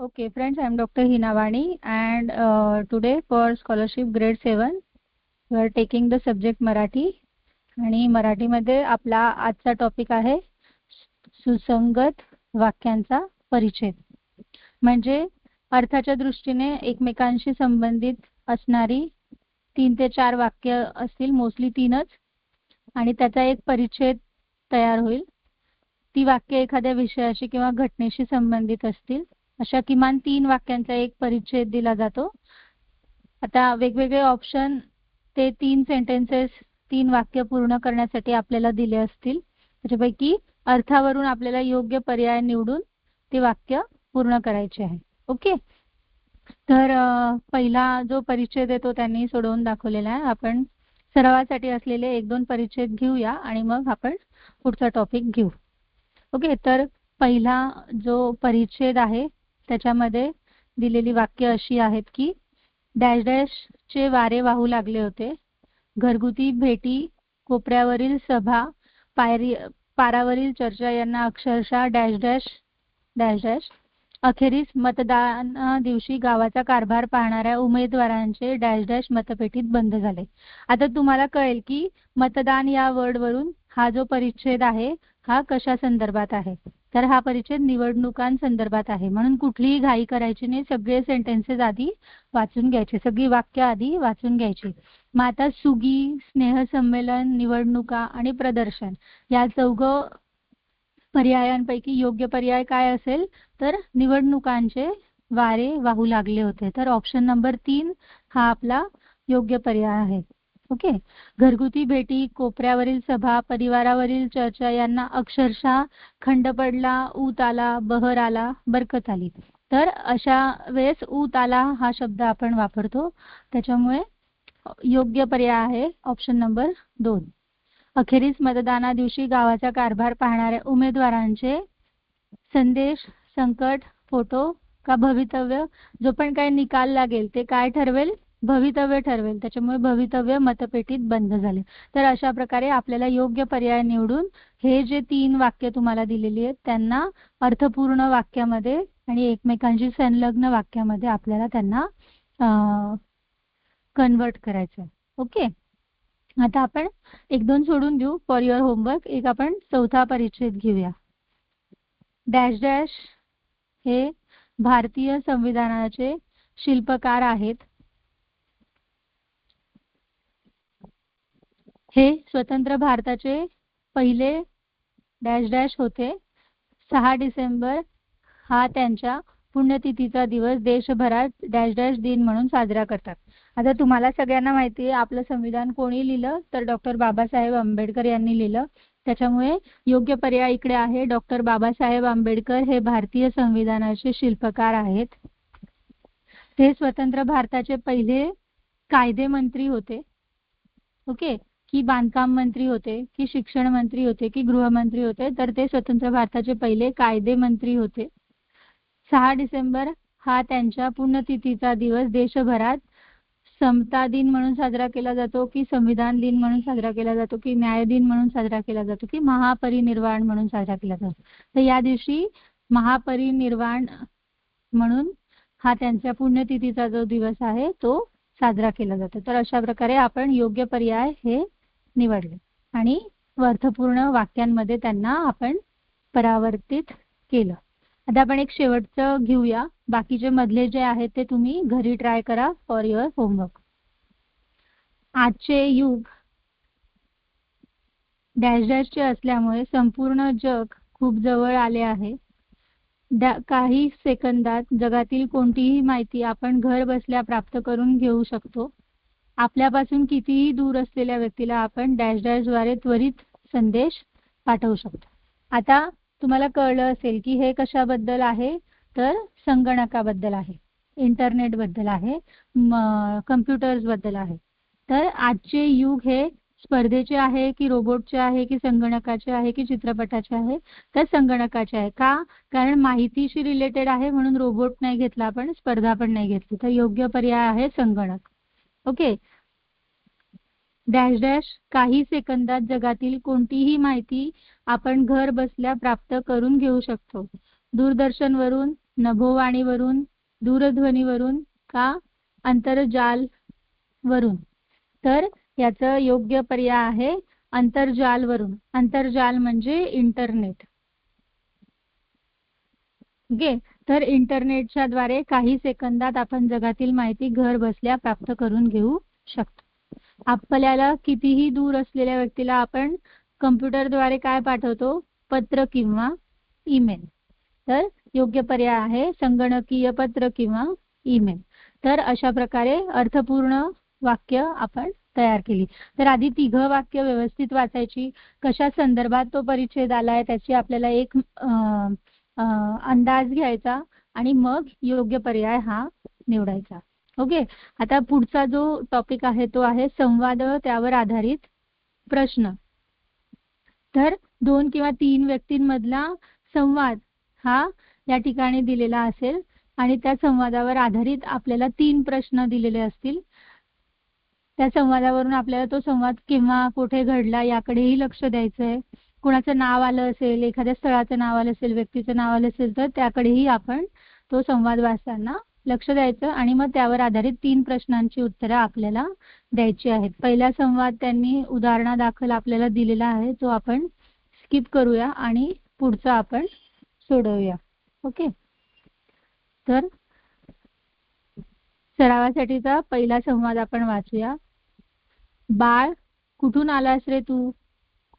Okay, friends, I am Dr. Hinavani, and today for scholarship grade 7, we are taking the subject Marathi. आणि मराठीमध्ये आपला आजचा topic आहे सुसंगत वाक्यांचा परिच्छेद. म्हणजे अर्थाच्या दृष्टीने एकमेकांशी संबंधित असणारी 3 ते 4 वाक्य असतील, मोस्टली 3च, आणि त्याचा एक परिच्छेद तयार होईल. ती वाक्य एखाद्या विषयाशी किंवा घटनेशी संबंधित असतील. अशा किमान 3 वाक्यांचा एक परिच्छेद दिला जातो. आता वेगवेगळे ऑप्शन ते 3 सेंटेन्सेस 3 वाक्य पूर्ण करण्यासाठी आपल्याला दिले असतील. त्याच्यापैकी अर्थावरून आपल्याला योग्य पर्याय निवडून ते वाक्य पूर्ण करायचे आहे. ओके, तर पहिला जो परिच्छेद आहे तो त्यांनी सोडवून दाखवलेला आहे. आपण सरावासाठी असलेले 1-2 परिच्छेद घेऊया आणि मग आपण पुढचा टॉपिक घेऊ. ओके, तर पहिला जो परिच्छेद आहे त्याच्यामध्ये दिलेली वाक्य अशी आहेत की डॅश डॅशचे वारे वाहू लागले होते, घरगुती भेटी, कोपऱ्यावरील सभा, पारावरील चर्चा यांना अक्षरशः डॅश डॅश डॅश डॅश. अखेरीस मतदान दिवशी गावाचा कारभार पाहणाऱ्या उमेदवारांचे डॅश डॅश मतपेटीत बंद झाले. आता तुम्हाला कळेल की मतदान या वर्डवरून हा जो परिच्छेद आहे हा कशा संदर्भात आहे. तर हा परिच्छेद निवडणुकांसंदर्भात आहे, म्हणून कुठलीही घाई करायची नाही. सगळे सेंटेन्सेस आधी वाचून घ्यायचे, सगळी वाक्य आधी वाचून घ्यायची. मग आता सुगी, स्नेहसंमेलन, निवडणुका आणि प्रदर्शन या 4 पर्यायांपैकी योग्य पर्याय काय असेल, तर निवडणुकांचे वारे वाहू लागले होते. तर ऑप्शन नंबर 3 हा आपला योग्य पर्याय आहे. ओके, घरगुती भेटी, कोपऱ्यावरील सभा, परिवारावरील चर्चा यांना अक्षरशः खंड पडला, ऊत आला, बहर आला, बरकत आली. तर अशा वेळेस ऊत आला हा शब्द आपण वापरतो, त्याच्यामुळे योग्य पर्याय आहे ऑप्शन नंबर 2. अखेरीस मतदाना दिवशी गावाचा कारभार पाहणाऱ्या उमेदवारांचे संदेश, संकट, फोटो का भवितव्य, जो पण काही निकाल लागेल ते काय ठरवेल, भवितव्य ठरवेल. त्याच्यामुळे भवितव्य मतपेटीत बंद झाले. तर अशा प्रकारे आपल्याला योग्य पर्याय निवडून हे जे 3 वाक्य तुम्हाला दिलेली आहेत त्यांना अर्थपूर्ण वाक्यामध्ये आणि एकमेकांशी संलग्न वाक्यामध्ये आपल्याला त्यांना कन्वर्ट करायचं आहे. ओके, आता आपण 1-2 सोडून देऊ फॉर युअर होमवर्क. एक आपण चौथा परिच्छेद घेऊया. डॅश डॅश हे भारतीय संविधानाचे शिल्पकार आहेत. हे स्वतंत्र भारताचे पहिले डॅश डॅश होते. 6 डिसेंबर हा त्यांच्या पुण्यतिथीचा दिवस देशभरात डॅश डॅश दिन म्हणून साजरा करतात. आता तुम्हाला सगळ्यांना माहिती आहे आपलं संविधान कोणी लिहिलं, तर डॉक्टर बाबासाहेब आंबेडकर यांनी लिहिलं. त्याच्यामुळे योग्य पर्याय इकडे आहे. डॉक्टर बाबासाहेब आंबेडकर हे भारतीय संविधानाचे शिल्पकार आहेत. ते स्वतंत्र भारताचे पहिले कायदेमंत्री होते. ओके, की बांधकाम मंत्री होते, की शिक्षण मंत्री होते, की गृहमंत्री होते, तर ते स्वतंत्र भारताचे पहिले कायदेमंत्री होते. 6 डिसेंबर हा त्यांच्या पुण्यतिथीचा दिवस देशभरात समता दिन म्हणून साजरा केला जातो, की संविधान दिन म्हणून साजरा केला जातो, की न्याय दिन म्हणून साजरा केला जातो, की महापरिनिर्वाण म्हणून साजरा केला जातो. तर या दिवशी महापरिनिर्वाण म्हणून हा त्यांच्या पुण्यतिथीचा जो दिवस आहे तो साजरा केला जातो. तर अशा प्रकारे आपण योग्य पर्याय हे निवडले आणि अर्थपूर्ण वाक्यांमध्ये त्यांना आपण परावर्तित केलं. आता आपण एक शेवटचं घेऊया. बाकीचे मधले जे आहेत ते तुम्ही घरी ट्राय करा फॉर युअर होमवर्क. आजचे युग डॅश डॅशचे असल्यामुळे संपूर्ण जग खूप जवळ आले आहे. काही सेकंदात जगातील कोणतीही माहिती आपण घर बसल्या प्राप्त करून घेऊ शकतो. आपल्यापासून कितीही दूर असलेल्या व्यक्तीला आपण डॅश डॅशद्वारे त्वरित संदेश पाठवू शकतो. आता तुम्हाला कळलं असेल की हे कशाबद्दल आहे, तर संगणकाबद्दल आहे, इंटरनेटबद्दल आहे, कम्प्युटर्सबद्दल आहे. तर आजचे युग हे स्पर्धेचे आहे, की रोबोटचे आहे, की संगणकाचे आहे, की चित्रपटाचे आहे, तर संगणकाचे आहे. का? कारण माहितीशी रिलेटेड आहे म्हणून रोबोट नाही घेतला आपण, स्पर्धा पण नाही घेतली. तर योग्य पर्याय आहे संगणक. ओके, डॅश डॅश काही सेकंदात जगातील कोणतीही माहिती आपण घर बसल्या प्राप्त करून घेऊ शकतो. दूरदर्शनवरून नभोवाणीवरून, दूरध्वनीवरून का आंतरजालवरून? तर याचं योग्य पर्याय आहे आंतरजालवरून. आंतरजाल म्हणजे इंटरनेट. ओके, तर इंटरनेटच्या द्वारे काही सेकंदात आपण जगातील माहिती घर बसल्या प्राप्त करून घेऊ शकतो. आपल्याला कितीही दूर असलेल्या व्यक्तीला आपण कम्प्युटरद्वारे काय पाठवतो? पत्र किंवा ईमेल. तर योग्य पर्याय आहे संगणकीय पत्र किंवा ईमेल. तर अशा प्रकारे अर्थपूर्ण वाक्य आपण तयार केली. तर आधी 3 वाक्य व्यवस्थित वाचायची. कशा संदर्भात तो परिच्छेद आलाय त्याची आपल्याला एक अंदाज घ्यायचा आणि मग योग्य पर्याय हा निवडायचा. ओके, आता पुढचा जो टॉपिक आहे तो आहे संवाद, त्यावर आधारित प्रश्न. तर 2 किंवा 3 व्यक्तींमधला संवाद हा या ठिकाणी दिलेला असेल आणि त्या संवादावर आधारित आपल्याला 3 प्रश्न दिलेले असतील. त्या संवादावरून आपल्याला तो संवाद केव्हा कुठे घडला याकडेही लक्ष द्यायचं आहे. कुणाचं नाव आलं असेल, एखाद्या स्थळाचं नाव आलं असेल, व्यक्तीचं नाव आलं असेल तर त्याकडेही आपण तो संवाद वाचताना लक्ष द्यायचं आणि मग त्यावर आधारित 3 प्रश्नांची उत्तरं आपल्याला द्यायची आहेत. पहिला संवाद त्यांनी उदाहरणादाखल आपल्याला दिलेला आहे, तो आपण स्किप करूया आणि पुढचा आपण सोडवूया. ओके, तर सरावासाठीचा पहिला संवाद आपण वाचूया. बाळ, कुठून आलास रे तू?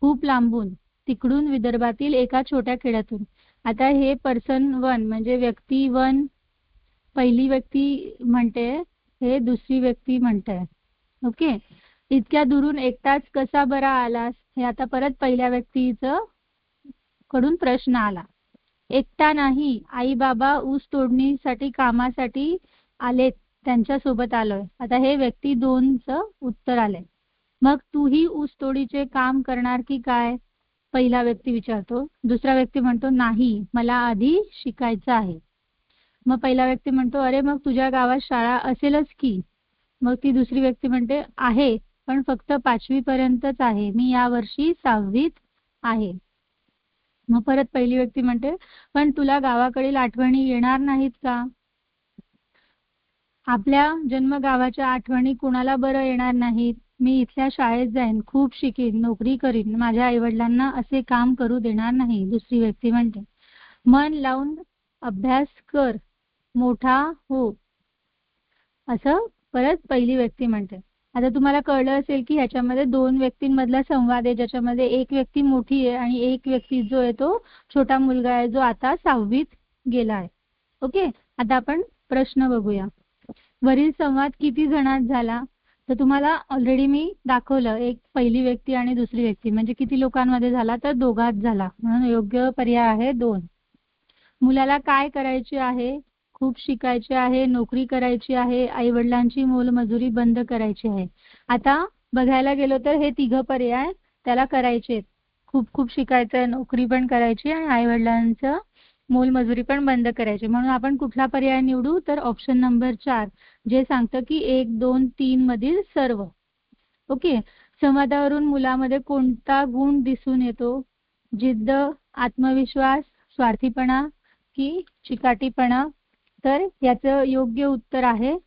खूप लांबून, तिकडून विदर्भातील एका छोट्या खेड्यातून. आता हे पर्सन 1 म्हणजे व्यक्ती 1 पहिली व्यक्ती म्हणते, हे दुसरी व्यक्ती म्हणते. ओके, इतक्या दुरून एकटाच कसा बरा आलास? हे आता परत पहिल्या व्यक्तीचं कडून प्रश्न आला. एकटा नाही, आई बाबा ऊस तोडणीसाठी कामासाठी आलेत, त्यांच्या सोबत आलोय. आता हे व्यक्ती 2चं उत्तर आलंय. मग तूही ऊसतोडीचे काम करणार की काय? पहिला व्यक्ती विचारतो. दुसरा व्यक्ती म्हणतो नाही, मला आधी शिकायचं आहे. मग पहिला व्यक्ती म्हणतो अरे मग तुझ्या गावात शाळा असेलच की? मग ती दुसरी व्यक्ती म्हणते आहे, पण फक्त 5वी पर्यंतच आहे, मी यावर्षी 6वीत आहे. मग परत पहिली व्यक्ती म्हणते पण तुला गावाकडील आठवणी येणार नाहीत का? आपल्या जन्मगावाच्या आठवणी कुणाला बरं येणार नाहीत? मी इथल्या शाळेत जाईन, खूप शिकीन, नोकरी करीन, माझ्या आईवडिलांना असे काम करू देणार नाही. दुसरी व्यक्ती म्हणते मन लावून अभ्यास कर, मोठा हो, असं परत पहिली व्यक्ती म्हणते. आता तुम्हाला कळलं असेल की ह्याच्यामध्ये 2 व्यक्तींमधला संवाद आहे, ज्याच्यामध्ये एक व्यक्ती मोठी आहे आणि एक व्यक्ती जो आहे तो छोटा मुलगा आहे, जो आता 6वीत गेला आहे. ओके, आता आपण प्रश्न बघूया. वरील संवाद किती जणांत झाला? तर तुम्हाला ऑलरेडी मी दाखवलं, एक पहिली व्यक्ती आणि दुसरी व्यक्ती म्हणजे किती लोकांमध्ये झाला? तर 2घात झाला, म्हणून योग्य पर्याय आहे 2. मुलाला काय करायचे आहे? खूप शिकायचे आहे, नोकरी करायची आहे, आई वडिलांची मोलमजुरी बंद करायची आहे. आता बघायला गेलो तर हे 3 पर्याय त्याला करायचे. खूप शिकायचं, नोकरी पण करायची आणि आई वडिलांचं मोलमजुरी पण बंद करायची. म्हणून आपण कुठला पर्याय निवडू? तर ऑप्शन नंबर 4, जे सांगतं की 1, 2, 3 मधील सर्व. ओके, संवादावरून मुलामध्ये कोणता गुण दिसून येतो? जिद्द, आत्मविश्वास, स्वार्थीपणा की चिकाटीपणा? तर याचं योग्य उत्तर आहे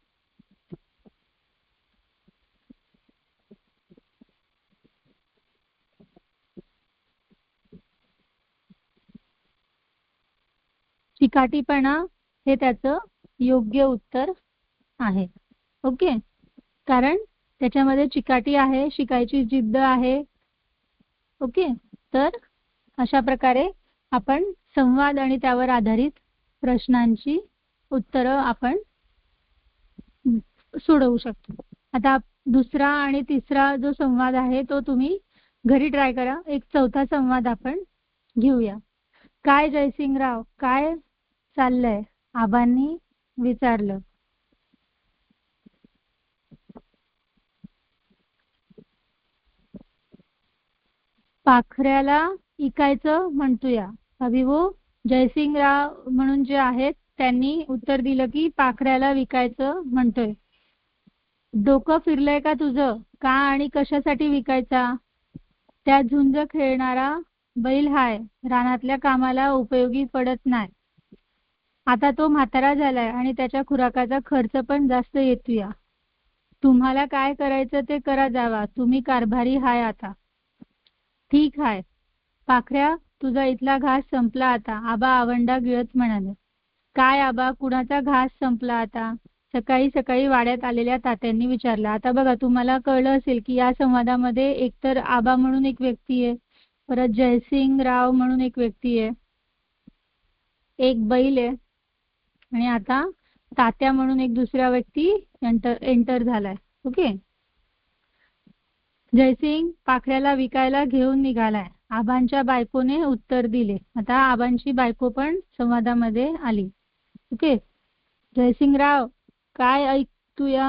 चिकाटीपणा, हे त्याचं योग्य उत्तर आहे. ओके, कारण त्याच्यामध्ये चिकाटी आहे, शिकायची जिद्द आहे. ओके, तर अशा प्रकारे आपण संवाद आणि त्यावर आधारित प्रश्नांची उत्तरं आपण सोडवू शकतो. आता दुसरा आणि तिसरा जो संवाद आहे तो तुम्ही घरी ट्राय करा. एक चौथा संवाद आपण घेऊया. काय जयसिंगराव, काय चाललंय? आबांनी विचारलं. पाखऱ्याला इकायचं म्हणतोया. अभिभो, जयसिंगराव म्हणून जे आहेत त्यांनी उत्तर दिलं की पाखऱ्याला विकायचं म्हणतोय. डोकं फिरलंय का तुझं? का आणि कशासाठी विकायचा? त्या झुंज खेळणारा बैल हाय, रानातल्या कामाला उपयोगी पडत नाही. आता तो म्हातारा झालाय आणि त्याच्या खुराकाचा खर्च पण जास्त येतोया. तुम्हाला काय करायचं ते करा जावा, तुम्ही कारभारी हाय आता. ठीक हाय पाखऱ्या, तुझा इथला घास संपला आता, आबा आवंडा गिळत म्हणाले. काय आबा, कुणाचा घास संपला आता? सकाळी सकाळी वाड्यात आलेल्या तात्यांनी विचारलं. आता बघा, तुम्हाला कळलं असेल की या संवादामध्ये एकतर आबा म्हणून एक व्यक्ती आहे, परत जयसिंग राव म्हणून एक व्यक्ती आहे, एक बैल आहे, आणि आता तात्या म्हणून एक दुसरा व्यक्ती एंटर झालाय. ओके. जयसिंग पाखऱ्याला विकायला घेऊन निघालाय, आबांच्या बायकोने उत्तर दिले. आता आबांची बायको पण संवादामध्ये आली. ओके. जयसिंगराव, काय ऐकतूया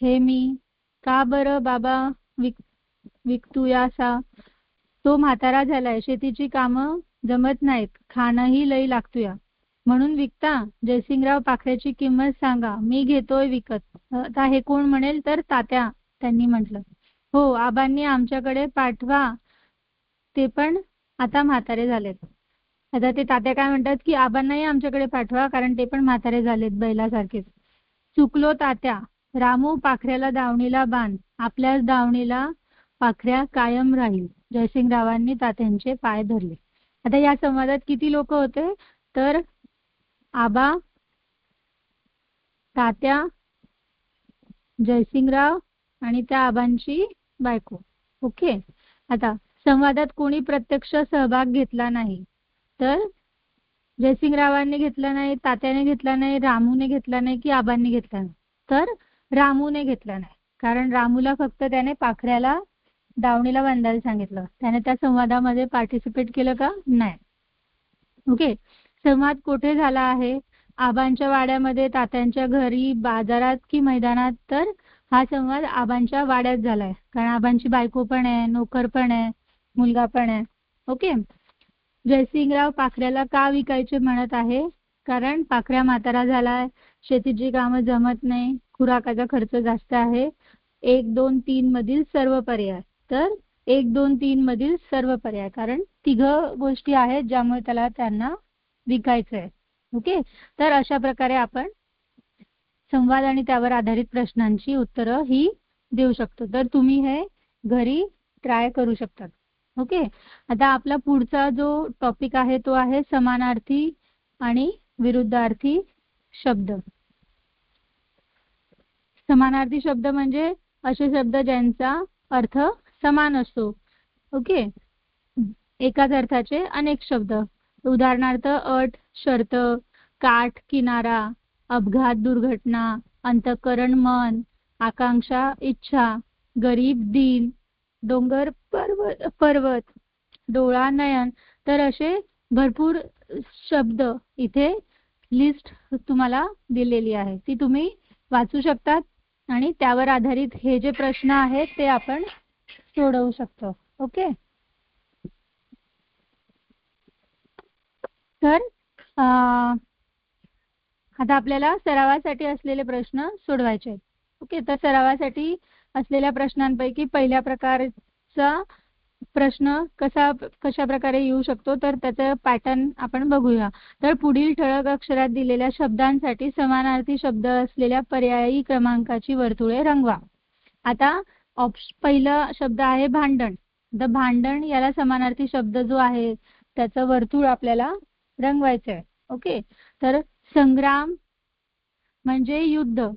हे मी? का बरं बाबा विकतूया सा? तो म्हातारा झालाय, शेतीची कामं जमत नाहीत, खाणंही लई लागतूया, म्हणून विकता? जयसिंगराव, पाखऱ्याची किंमत सांगा, मी घेतोय विकत. आता हे कोण म्हणेल तर तात्या त्यांनी म्हटलं. हो, आबांनी आमच्याकडे पाठवा, ते पण आता म्हातारे झालेत. आता ते तात्या काय म्हणतात की आबांनाही आमच्याकडे पाठवा, कारण ते पण म्हातारे झालेत बैलासारखेच. चुकलो तात्या, रामू पाखऱ्याला दावणीला बांध, आपल्याच दावणीला पाखऱ्या कायम राहील. जयसिंगरावांनी तात्यांचे पाय धरले. आता या संवादात किती लोक होते तर आबा, तात्या, जयसिंगराव आणि त्या आबांची बायको. ओके. आता संवादात कोणी प्रत्यक्ष सहभाग घेतला नाही, तर जयसिंगरावांनी घेतला नाही, तात्याने घेतला नाही, रामूने घेतला नाही की आबांनी घेतला नाही? तर रामूने घेतला नाही, कारण रामूला फक्त त्याने पाखऱ्याला दावणीला बांधायला सांगितलं, त्याने त्या संवादामध्ये पार्टिसिपेट केलं का? नाही. ओके. संवाद कुठे झाला आहे? आबांच्या वाड्यामध्ये, तात्यांच्या घरी, बाजारात की मैदानात? तर हा संवाद आबांच्या वाड्यात झालाय, कारण आबांची बायको पण आहे, नोकर पण आहे, मुलगा पण आहे. ओके. जयसिंगराव पाखऱ्याला का विकायचे म्हणत आहे? कारण पाखऱ्या म्हातारा झालाय, शेतीची कामं जमत नाही, खुराकाचा खर्च जास्त आहे. 1, 2, 3 मधील सर्व पर्याय. तर 1, 2, 3 मधील सर्व पर्याय, कारण तिघ गोष्टी आहेत ज्यामुळे त्यांना विकायचं आहे. ओके. तर अशा प्रकारे आपण संवाद आणि त्यावर आधारित प्रश्नांची उत्तरं ही देऊ शकतो. तर तुम्ही हे घरी ट्राय करू शकता. ओके. आता आपला पुढचा जो टॉपिक आहे तो आहे समानार्थी आणि विरुद्धार्थी शब्द. समानार्थी शब्द म्हणजे असे शब्द ज्यांचा अर्थ समान असतो. ओके. एकाच अर्थाचे अनेक शब्द. उदाहरणार्थ अट, शर्त, काठ, किनारा, अपघात, दुर्घटना, अंतःकरण, मन, आकांक्षा, इच्छा, गरीब, दीन, डोंगर, पर्वत, डोळा, नयन. तर असे भरपूर शब्द इथे लिस्ट तुम्हाला दिलेली आहे, ती तुम्ही वाचू शकतात आणि त्यावर आधारित हे जे प्रश्न आहेत ते आपण सोडवू शकतो. ओके. तर आता आपल्याला सरावासाठी असलेले प्रश्न सोडवायचे आहेत. ओके. तर सरावासाठी असलेल्या प्रश्नांपैकी पहिल्या प्रकारचा प्रश्न कशा प्रकारे येऊ शकतो तर त्याचा पॅटर्न आपण बघूया. तर पुढील ठळक अक्षरात दिलेल्या शब्दांसाठी समानार्थी शब्द असलेल्या पर्यायी क्रमांकाची वर्तुळे रंगवा. आता पहिला शब्द आहे भांडण. तर भांडण याला समानार्थी शब्द जो आहे त्याचं वर्तुळ आपल्याला रंगवायचं आहे. ओके. तर संग्राम म्हणजे युद्ध,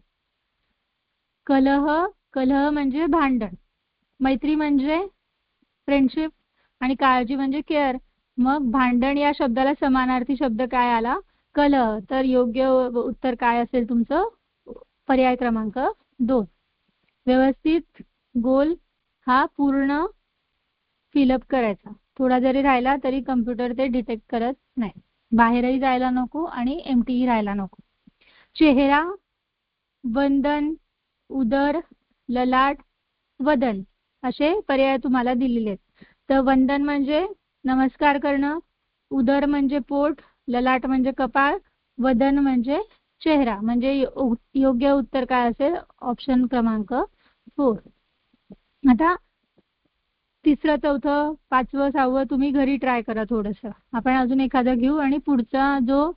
कलह म्हणजे भांडण, मैत्री म्हणजे फ्रेंडशिप, आणि काळजी म्हणजे केअर. मग भांडण या शब्दाला समानार्थी शब्द काय आला? कलह. तर योग्य उत्तर काय असेल तुमचं? पर्याय क्रमांक 2. व्यवस्थित गोल हा पूर्ण फिलअप करायचा, थोडा जरी राहिला तरी कम्प्युटर ते डिटेक्ट करत नाही. बाहेरही जायला नको आणि एम्प्टी राहायला नको. चेहरा, वंदन, उदर, ललाट, वदन असे पर्याय तुम्हाला दिलेले आहेत. तर वंदन म्हणजे नमस्कार करणं, उदर म्हणजे पोट, ललाट म्हणजे कपाळ, वदन म्हणजे चेहरा. म्हणजे योग्य उत्तर काय असेल? ऑप्शन क्रमांक 4. आता तिसरं, चौथं, पाचवं, 6वं तुम्ही घरी ट्राय करा थोडंसं. आपण अजून एखादं घेऊ आणि पुढचा जो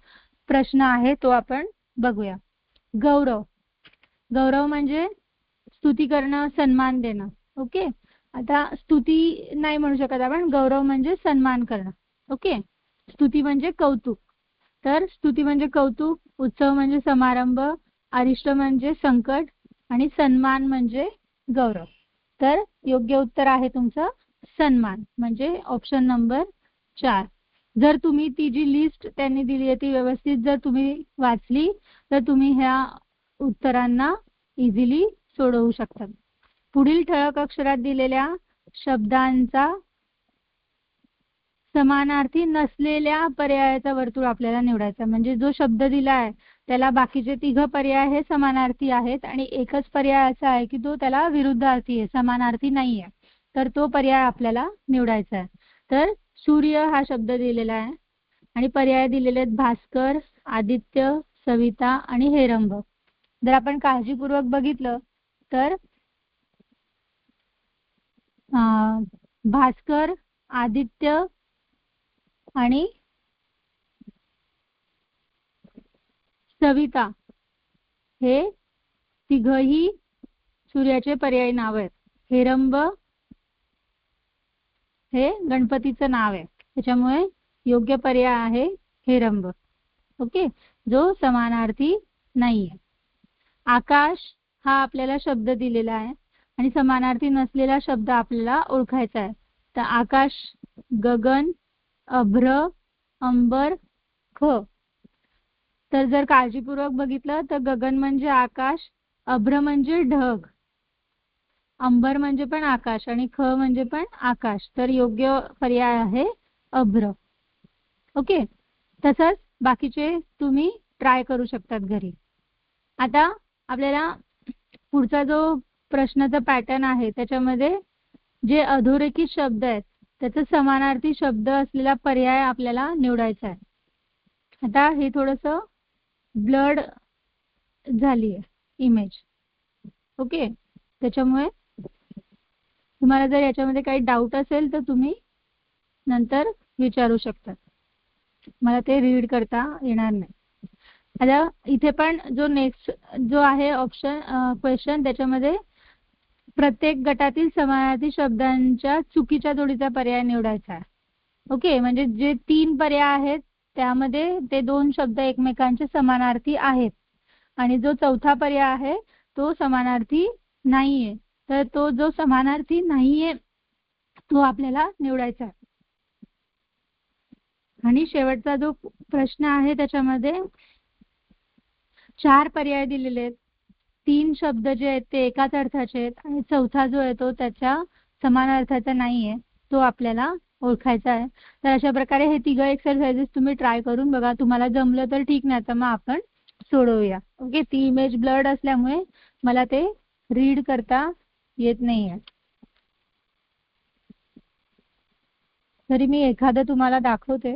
प्रश्न आहे तो आपण बघूया. गौरव. गौरव म्हणजे स्तुती करणं, सन्मान देणं. ओके, आता स्तुती नाही म्हणू शकत आपण, गौरव म्हणजे सन्मान करणं. ओके, स्तुती म्हणजे कौतुक. तर स्तुती म्हणजे कौतुक, उत्सव म्हणजे समारंभ, अरिष्ट म्हणजे संकट आणि सन्मान म्हणजे गौरव. तर योग्य उत्तर आहे तुमचं सन्मान, म्हणजे ऑप्शन नंबर 4. जर तुम्ही ती जी लिस्ट त्यांनी दिली आहे ती व्यवस्थित जर तुम्ही वाचली तर तुम्ही ह्या उत्तरांना इझिली सोडवू शकतात. पुढील ठळक अक्षरात दिलेल्या शब्दांचा समानार्थी नसलेल्या पर्यायाचा वर्तुळ आपल्याला निवडायचा. म्हणजे जो शब्द दिला आहे त्याला बाकीचे 3 पर्याय हे समानार्थी आहेत आणि एकच पर्याय असा आहे की तो त्याला विरुद्धार्थी आहे, समानार्थी नाही आहे. तर तो पर्याय आपल्याला निवडायचा आहे. तर सूर्य हा शब्द दिलेला आहे आणि पर्याय दिलेले आहेत भास्कर, आदित्य, सविता आणि हेरंब. जर आपण काळजीपूर्वक बघितलं तर भास्कर, आदित्य आणि सविता हे तिघही सूर्याचे पर्यायी नाव आहेत. हेरंब हे गणपतीचं नाव आहे, त्याच्यामुळे योग्य पर्याय आहे हेरंब. ओके, जो समानार्थी नाहीये. आकाश हा आपल्याला शब्द दिलेला आहे आणि समानार्थी नसलेला शब्द आपल्याला ओळखायचा आहे. तर आकाश, गगन, अभ्र, अंबर, ख. तर जर काळजीपूर्वक बघितलं तर गगन म्हणजे आकाश, अभ्र म्हणजे ढग, अंबर म्हणजे पण आकाश आणि ख म्हणजे पण आकाश. तर योग्य पर्याय आहे अभ्र. ओके, तसंच बाकीचे तुम्ही ट्राय करू शकतात घरी. आता आपल्याला पुढचा जो प्रश्नाचा पॅटर्न आहे त्याच्यामध्ये जे अधोरेखित शब्द आहेत त्याचा समानार्थी शब्द असलेला पर्याय आपल्याला निवडायचा आहे. आता हे थोडंसं ब्लड झाली आहे इमेज. ओके, त्याच्यामुळे तुम्हाला जर याच्यामध्ये काही डाऊट असेल तर तुम्ही नंतर विचारू शकता, मला ते रीड करता येणार नाही. आता इथे पण जो नेक्स्ट जो आहे ऑप्शन क्वेश्चन त्याच्यामध्ये प्रत्येक गटातील समानार्थी शब्दांच्या चुकीच्या जोडीचा पर्याय निवडायचा आहे. ओके, म्हणजे जे 3 पर्याय आहेत त्यामध्ये ते 2 शब्द एकमेकांचे समानार्थी आहेत आणि जो चौथा पर्याय आहे तो समानार्थी नाहीये. तर तो जो समानार्थी नाहीये तो आपल्याला निवडायचा आहे. आणि शेवटचा जो प्रश्न आहे त्याच्यामध्ये 4 पर्याय दिलेले आहेत. 3 शब्द जे आहेत ते एकाच अर्थाचे आहेत आणि चौथा जो आहे तो त्याच्या समान अर्थाचा नाहीये, तो आपल्याला ओळखायचा आहे. तर अशा प्रकारे हे 3 एक्सरसाइजेस तुम्ही ट्राय करून बघा. तुम्हाला जमलं तर ठीक, नाही तर मग आपण सोडवूया. ओके, ती इमेज ब्लर्ड असल्यामुळे मला ते रीड करता येत नाहीये. तरी मी एखादं तुम्हाला दाखवते.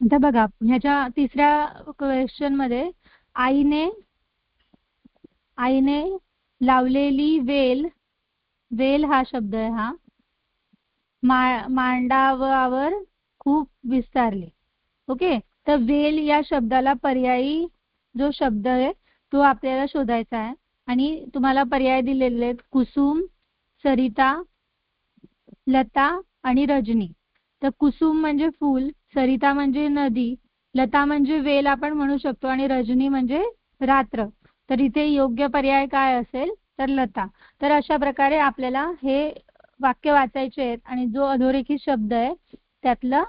आता बघा ह्याच्या तिसऱ्या क्वेश्चन मध्ये आईने लावलेली वेल, वेल हा शब्द आहे हा, मांडावर खूप विस्तारले. ओके, तर वेल या शब्दाला पर्यायी जो शब्द आहे तो आपल्याला शोधायचा आहे आणि तुम्हाला पर्याय दिलेले आहेत कुसुम, सरिता, लता आणि रजनी. तर कुसुम म्हणजे फूल, सरिता म्हणजे नदी, लता म्हणजे वेल आपण म्हणू शकतो आणि रजनी म्हणजे रात्र. तर इथे योग्य पर्याय काय असेल तर लता. तर अशा प्रकारे आपल्याला हे वाक्य वाचायचे आहेत आणि जो अधोरेखित शब्द आहे त्यातला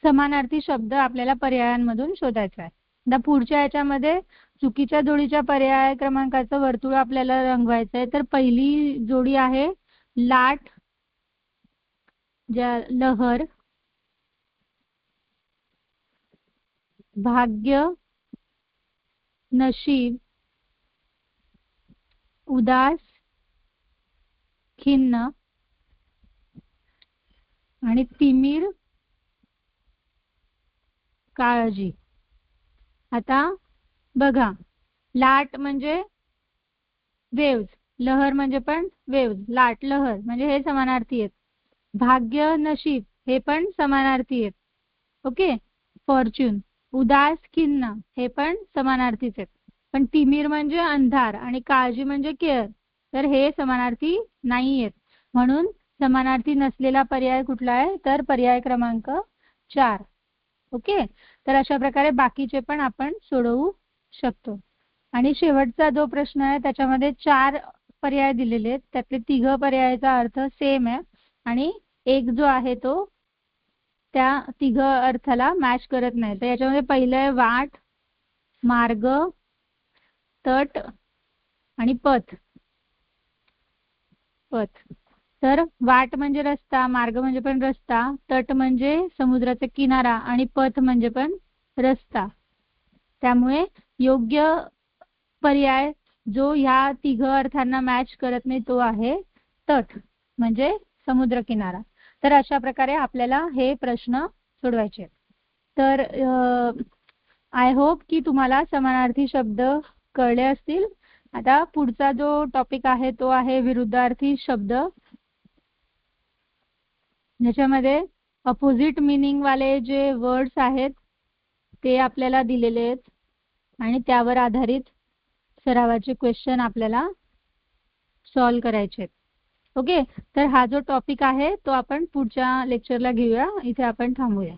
समानार्थी शब्द आपल्याला पर्यायांमधून शोधायचा आहे. आता पुढच्या याच्यामध्ये चुकीच्या जोडीच्या पर्याय क्रमांकाचं वर्तुळ आपल्याला रंगवायचं आहे. तर पहिली जोडी आहे लाट, लहर, भाग्य, नशीब, उदास, खिन्न आणि तिमिर, काळजी. आता बघा, लाट म्हणजे वेव्स, लहर म्हणजे पण वेव्ह, लाट, लहर म्हणजे हे समानार्थी आहेत. भाग्य, नशीब हे पण समानार्थी आहेत. ओके. फॉर्च्यून, उदास, खिन्न हे पण समानार्थीच आहेत. पण तिमिर म्हणजे अंधार आणि काळजी म्हणजे केअर, तर हे समानार्थी नाही आहेत. म्हणून समानार्थी नसलेला पर्याय कुठला आहे, तर पर्याय क्रमांक 4. ओके. तर अशा प्रकारे बाकीचे पण आपण सोडवू शकतो. आणि शेवटचा जो प्रश्न आहे त्याच्यामध्ये 4 पर्याय दिलेले आहेत. त्यातले 3 पर्यायाचा अर्थ सेम आहे आणि एक जो आहे तो त्या 3 अर्थाला मॅच करत नाही. तर याच्यामध्ये पहिलं आहे वाट, मार्ग, तट आणि पथ. तर वाट म्हणजे रस्ता, मार्ग म्हणजे पण रस्ता, तट म्हणजे समुद्राचा किनारा आणि पथ म्हणजे पण रस्ता. त्यामुळे योग्य पर्याय जो ह्या 3 अर्थांना मॅच करत नाही तो आहे तट म्हणजे समुद्र किनारा. तर अशा प्रकारे आपल्याला हे प्रश्न सोडवायचे आहेत. तर आय होप की तुम्हाला समानार्थी शब्द कळले असतील. आता पुढचा जो टॉपिक आहे तो आहे विरुद्धार्थी शब्द, ज्याच्यामध्ये अपोजिट मिनिंग वाले जे वर्ड्स आहेत ते आपल्याला दिलेले आहेत आणि त्यावर आधारित सरावाचे क्वेश्चन आपल्याला सॉल्व करायचे आहेत. ओके. तर हा जो टॉपिक आहे तो आपण पुढच्या लेक्चरला घेऊया. इथे आपण थांबूया.